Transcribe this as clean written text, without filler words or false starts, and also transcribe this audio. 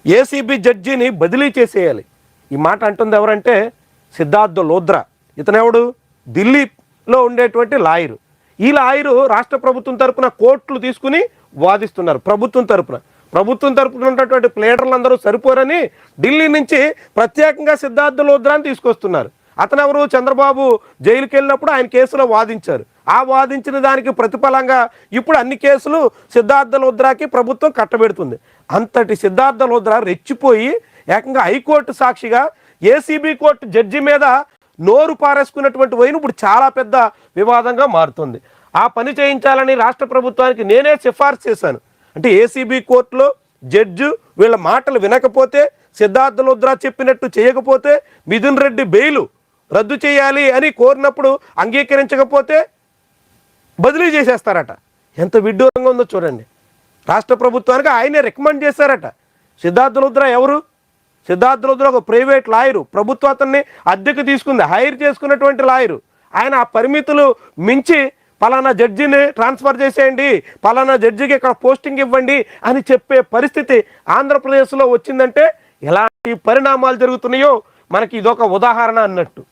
ACB జడ్జిని బదిలీ చేసేయాలి. ఈ మాట అంటుంది ఎవరంటే సిద్ధార్థ్ లోద్రా. ఇతనెవడు? ఢిల్లీలో ఉండేటువంటి లాయరు. ఈ లాయరు రాష్ట్ర ప్రభుత్వం తరపున కోర్టులు తీసుకుని వాదిస్తున్నారు. ప్రభుత్వం తరపున ఉన్నటువంటి ప్లేడర్లందరూ సరిపోరని ఢిల్లీ నుంచి ప్రత్యేకంగా సిద్ధార్థ్ లోద్రాని తీసుకొస్తున్నారు. అతనెవరు? చంద్రబాబు జైలుకి వెళ్ళినప్పుడు ఆయన కేసులో వాదించారు. ఆ వాదించిన దానికి ప్రతిఫలంగా ఇప్పుడు అన్ని కేసులు సిద్ధార్థ్ లోద్రాకి ప్రభుత్వం కట్టబెడుతుంది. అంతటి సిద్ధార్థ్ లోద్రా రెచ్చిపోయి ఏకంగా హైకోర్టు సాక్షిగా ఏసీబీ కోర్టు జడ్జి మీద నోరు పారేసుకున్నటువంటి వైను ఇప్పుడు చాలా పెద్ద వివాదంగా మారుతుంది. ఆ పని చేయించాలని రాష్ట్ర ప్రభుత్వానికి నేనే సిఫార్సు చేశాను. అంటే ఏసీబీ కోర్టులో జడ్జి వీళ్ళ మాటలు వినకపోతే, సిద్ధార్థ్ లోద్రా చెప్పినట్టు చేయకపోతే, మిథున్ రెడ్డి బెయిలు రద్దు చేయాలి అని కోరినప్పుడు అంగీకరించకపోతే బదిలీ చేసేస్తారట. ఎంత విడ్డూరంగా ఉందో చూడండి. రాష్ట్ర ప్రభుత్వానికి ఆయనే రికమెండ్ చేశారట. సిద్ధార్థ్ లోద్రా ఎవరు? సిద్ధార్థ్ లోద్రా ఒక ప్రైవేట్ లాయరు. ప్రభుత్వం అతన్ని అద్దెకు తీసుకుంది, హైర్ చేసుకున్నటువంటి లాయరు. ఆయన ఆ పరిమితులు మించి పలానా జడ్జిని ట్రాన్స్ఫర్ చేసేయండి, పలానా జడ్జికి ఇక్కడ పోస్టింగ్ ఇవ్వండి అని చెప్పే పరిస్థితి ఆంధ్రప్రదేశ్లో వచ్చిందంటే ఎలాంటి పరిణామాలు జరుగుతున్నాయో మనకి ఇదొక ఉదాహరణ అన్నట్టు.